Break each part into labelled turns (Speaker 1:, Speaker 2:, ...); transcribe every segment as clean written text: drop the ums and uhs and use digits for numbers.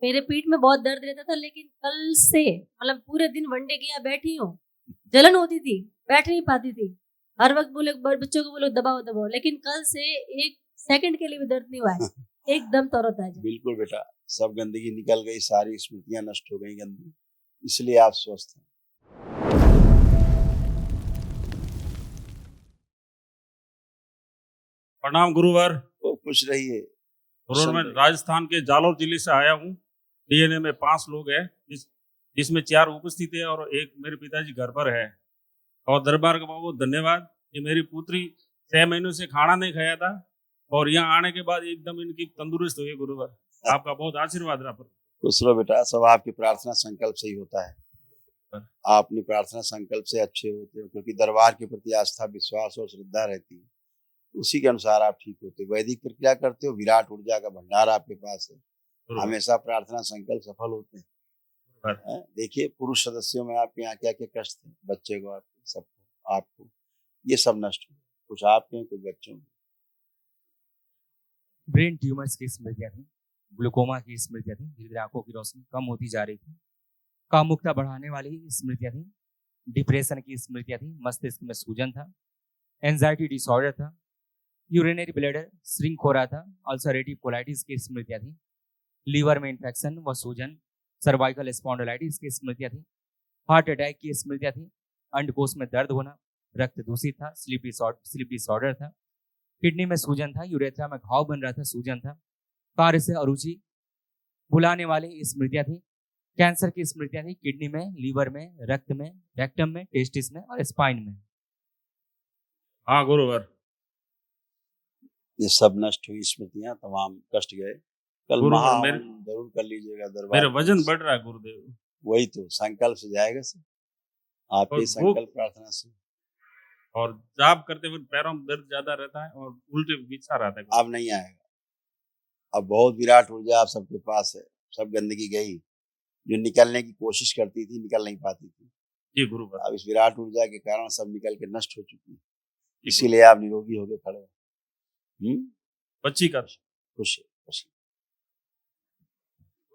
Speaker 1: मेरे पीठ में बहुत दर्द रहता था, लेकिन कल से मतलब पूरे दिन वनडे किया बैठी हूँ, जलन होती थी, बैठ नहीं पाती थी। हर वक्त बोले बच्चों को बोलो दबाओ दबाओ, लेकिन कल से एक सेकंड के लिए भी दर्द नहीं हुआ है, एकदम तरोताजा।
Speaker 2: बिल्कुल बेटा, सब गंदगी निकल गई, सारी स्मृतियां नष्ट हो गई गंदी, इसलिए आप स्वस्थ हैं।
Speaker 3: प्रणाम गुरुवर।
Speaker 2: तो खुश रहिए।
Speaker 3: गुरुवर, मैं राजस्थान के जालौर जिले से आया हूँ। डीएनए में 5 लोग हैं, जिसमें 4 उपस्थित है और एक मेरे पिताजी घर पर है। और दरबार का बहुत धन्यवाद कि मेरी पुत्री 6 महीनों से खाना नहीं खाया था और यहाँ आने के बाद एकदम इनकी तंदुरुस्त हुई। गुरुवर, आपका बहुत आशीर्वाद रहा।
Speaker 2: खुश रहो बेटा, सब आपकी प्रार्थना संकल्प से ही होता है। आप अपनी प्रार्थना संकल्प से अच्छे होते हो, क्योंकि दरबार के प्रति आस्था, विश्वास और श्रद्धा रहती है, उसी के अनुसार आप ठीक होते हो। वैदिक प्रक्रिया करते हो, विराट ऊर्जा का भंडार आपके पास है, हमेशा प्रार्थना संकल्प सफल होते हैं। देखिए, पुरुष सदस्यों में आपके यहाँ क्या क्या कष्ट थे, बच्चे को, आपके, सबको, आपको, ये सब नष्ट हुए, कुछ आपके कुछ बच्चों में।
Speaker 4: ब्रेन ट्यूमर्स की स्मृतियाँ थी, ग्लूकोमा की स्मृतियाँ थी, धीरे धीरे आंखों की रोशनी कम होती जा रही थी, कामुकता बढ़ाने वाली स्मृतियाँ थी, डिप्रेशन की स्मृतियाँ थी, मस्तिष्क में सूजन था, एंजाइटी डिसऑर्डर था, यूरिनरी ब्लैडर श्रिंक हो रहा था, अल्सरेटिव कोलाइटिस की स्मृतियाँ थी, लीवर में इन्फेक्शन व सूजन, सर्वाइकल स्पॉन्डिलाइटिस की स्मृतियाँ थी, हार्ट अटैक की स्मृतियाँ थी, अंडकोश में दर्द होना, रक्त दूषित था, स्लीप डिसऑर्डर था, किडनी में सूजन था, यूरेथ्रा में घाव बन रहा था, सूजन था, कार्य से अरुचि बुलाने वाली स्मृतियाँ थी, कैंसर की स्मृतियाँ थी, किडनी में, लीवर में, रक्त में, रेक्टम में, टेस्टिस में और स्पाइन में।
Speaker 3: हाँ गुरुवर,
Speaker 2: ये सब नष्ट हुई स्मृतियां, तमाम कष्ट गए। कल महाहवन जरूर कर लीजिएगा दरबार।
Speaker 3: मेरा वजन बढ़ रहा है गुरुदेव।
Speaker 2: वही तो संकल्प से जाएगा सर, आपके संकल्प प्रार्थना से।
Speaker 3: और जाप करते वक्त पैरों में दर्द ज्यादा रहता है और उल्टे बिछा रहता है।
Speaker 2: अब नहीं आएगा, अब बहुत विराट ऊर्जा आप सबके पास है, सब गंदगी गई, जो निकलने की कोशिश करती थी निकल नहीं पाती थी
Speaker 3: जी गुरुवर।
Speaker 2: अब इस विराट ऊर्जा के कारण सब निकल के नष्ट हो चुकी है, इसीलिए आप निरोगी होके खड़े हो।
Speaker 3: बच्ची का
Speaker 2: खुश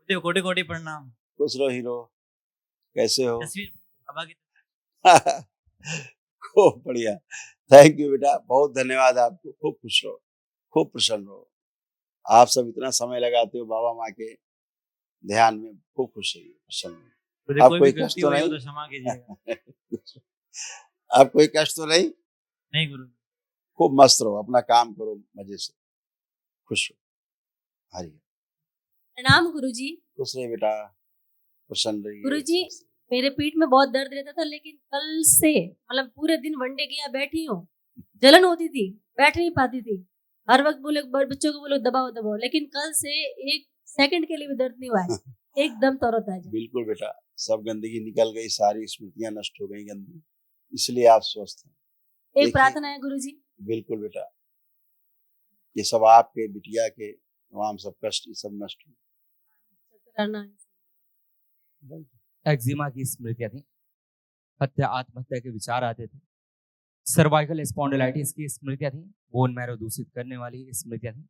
Speaker 5: कोटि कोटि प्रणाम।
Speaker 2: खुश रहो हीरो, कैसे हो? खूब बढ़िया, थैंक यू बेटा, बहुत धन्यवाद आपको। खूब खुश रहो, खूब प्रसन्न रहो। आप सब इतना समय लगाते हो बाबा माँ के ध्यान में, खूब खुश रहिए, प्रसन्न। आप कोई कष्ट तो नहीं?
Speaker 5: क्षमा कीजिएगा।
Speaker 2: आप कोई कष्ट तो नहीं?
Speaker 5: नहीं गुरु।
Speaker 2: खूब मस्त रहो, अपना काम करो मजे से, खुश रहो। हरि
Speaker 1: प्रणाम गुरुजी।
Speaker 2: खुश रहिए बेटा, प्रसन्न रहिए।
Speaker 1: गुरुजी, मेरे पीठ में बहुत दर्द रहता था, लेकिन कल से मतलब पूरे दिन वनडे किया बैठी हूँ, जलन होती थी, बैठ नहीं पाती थी। हर वक्त बोले बच्चों को बोलो दबाओ दबाओ, लेकिन कल से एक सेकंड के लिए भी दर्द नहीं हुआ है, एकदम तरोताजा।
Speaker 2: बिल्कुल बेटा, सब गंदगी निकल गई, सारी स्मृतियां नष्ट हो गई गंदी, इसलिए आप स्वस्थ हैं।
Speaker 1: एक प्रार्थना है गुरुजी।
Speaker 2: बिल्कुल बेटा, ये सब आपके बिटिया के तमाम सब कष्ट ये सब नष्ट हो।
Speaker 4: एक्जिमा की स्मृतियां थी, आत्महत्या के विचार आते थे, सर्वाइकल स्पॉन्डिलाइटिस की स्मृतियां थी, बोन मैरो दूषित करने वाली स्मृतियां थी,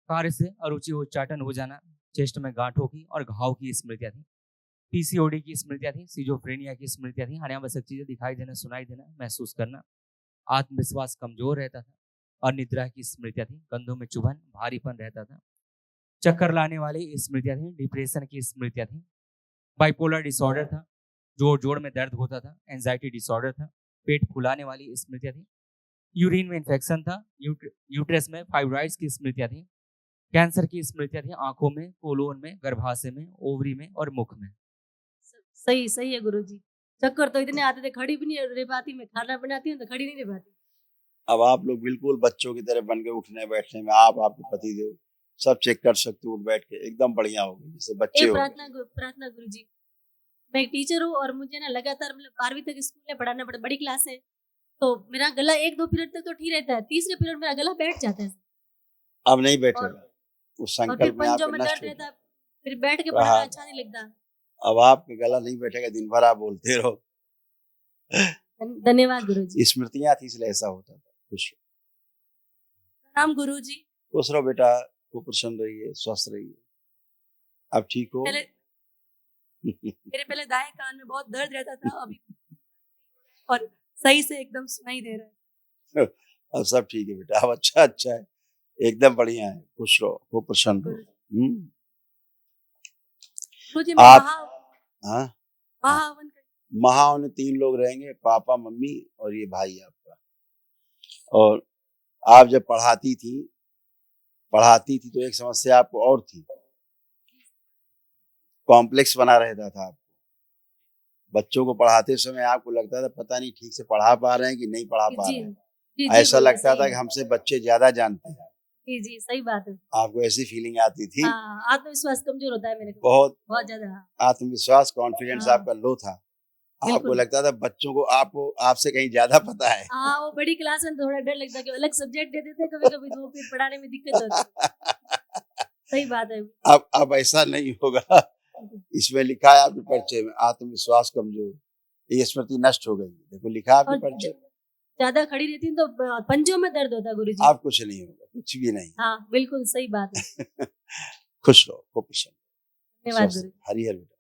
Speaker 4: कार्य से अरुचि उच्चाटन हो जाना, चेस्ट में गांठों की और घाव की स्मृतियां थी, पीसीओडी की स्मृतियां थी, सिजोफ्रेनिया की स्मृतियां थी, अनावश्यक चीजें दिखाई देना, सुनाई देना, महसूस करना, आत्मविश्वास कमजोर रहता था, अनिद्रा की स्मृतियां थी, कंधों में चुभन, भारीपन रहता था, चक्कर लाने वाली स्मृतियां थी, डिप्रेशन की स्मृतियां थी, बाइपोलर डिसऑर्डर था, जोड़ में दर्द होता था, एंजाइटी डिसऑर्डर था, पेट फुलाने वाली स्मृतियां थी, यूरिन में इन्फेक्शन था, यूट्रस में फाइब्रॉइड्स की स्मृतियां थी, कैंसर की स्मृतियां थी, आंखों में, कोलोन में, गर्भाशय में, ओवरी में और मुख में।
Speaker 1: सही है गुरुजी। चक्कर तो इतने आते थे, खड़ी भी नहीं रह पाती, मैं खाना बनाती हूँ तो खड़ी नहीं रह पाती।
Speaker 2: अब आप लोग बिल्कुल बच्चों की तरह बन के उठने बैठने में, आप आपके पति देव सब चेक कर सकते हो, उठ बैठ के एकदम बढ़िया हो गए, जैसे बच्चे हो।
Speaker 1: प्रार्थना गुरुजी, मैं एक टीचर हूँ और मुझे ना लगातार मतलब 12वीं तक स्कूल में पढ़ाना पड़ता, बड़ी क्लास है, तो मेरा गला 1-2 पीरियड तक तो ठीक रहता है, तीसरे पीरियड मेरा गला बैठ जाता है।
Speaker 2: अब नहीं बैठेगा, उस संकल्प में आपके नष्ट हो गया,
Speaker 1: फिर बैठ के पढ़ाना अच्छा नहीं लगता।
Speaker 2: अब आपका गला नहीं बैठेगा, दिन भर आप बोलते रहो।
Speaker 1: धन्यवाद गुरुजी।
Speaker 2: स्मृतियां थी इसलिए ऐसा होता था। खुश
Speaker 1: प्रणाम गुरुजी।
Speaker 2: खुश रहो बेटा, खूब प्रसन्न रहिए, स्वस्थ रहिए। अब ठीक हो?
Speaker 1: पहले मेरे पहले दाएं कान में बहुत दर्द रहता था, अभी और सही से एकदम सुनाई दे रहा है।
Speaker 2: अब सब ठीक है बेटा, अब अच्छा है, एकदम बढ़िया है, खुश रहो, खूब प्रसन्न रहो। हम्म।
Speaker 1: गुरुजी
Speaker 2: आप हाँ
Speaker 1: महाहवन
Speaker 2: महाओं में 3 लोग रहेंगे, पापा मम्मी और ये भाई आपका। और आप जब पढ़ाती थी तो एक समस्या आपको और थी, कॉम्प्लेक्स बना रहता था आपको। बच्चों को पढ़ाते समय आपको लगता था पता नहीं ठीक से पढ़ा पा रहे हैं कि नहीं पढ़ा पा रहे हैं,
Speaker 1: जी
Speaker 2: ऐसा
Speaker 1: गुरुजी,
Speaker 2: लगता
Speaker 1: सही
Speaker 2: था
Speaker 1: है।
Speaker 2: कि हमसे बच्चे ज्यादा जानते हैं।
Speaker 1: जी सही बात है।
Speaker 2: आपको ऐसी फीलिंग आती थी?
Speaker 1: हाँ, आत्मविश्वास कमजोर होता है मेरे को
Speaker 2: बहुत
Speaker 1: ज्यादा। हाँ,
Speaker 2: आत्मविश्वास, कॉन्फिडेंस
Speaker 1: हाँ।
Speaker 2: आपका लो था। आपको
Speaker 1: बिल्कुल।
Speaker 2: लगता था बच्चों को आपसे कहीं ज्यादा पता है।
Speaker 1: हाँ, वो बड़ी क्लास में थोड़ा डर लगता है कि अलग सब्जेक्ट देते थे कभी-कभी, तो फिर पढ़ाने में दिक्कत होती। सही बात है।
Speaker 2: अब ऐसा नहीं होगा। इसमें लिखा है आपके परिचय में, आत्मविश्वास कमजोर, ये स्मृति नष्ट हो गई। देखो लिखा है आपके
Speaker 1: और
Speaker 2: परिचय में।
Speaker 1: ज्यादा खड़ी रहती हूँ तो पंजों में दर्द होता है गुरुजी।
Speaker 2: आप कुछ नहीं होगा, कुछ भी नहीं।
Speaker 1: हाँ, बिल्कुल सही बात है।
Speaker 2: खुश रहो, खूब प्रसन्न।
Speaker 1: धन्यवाद
Speaker 2: स्वस्थ
Speaker 1: गुरुजी।
Speaker 2: हरिहर बेटा।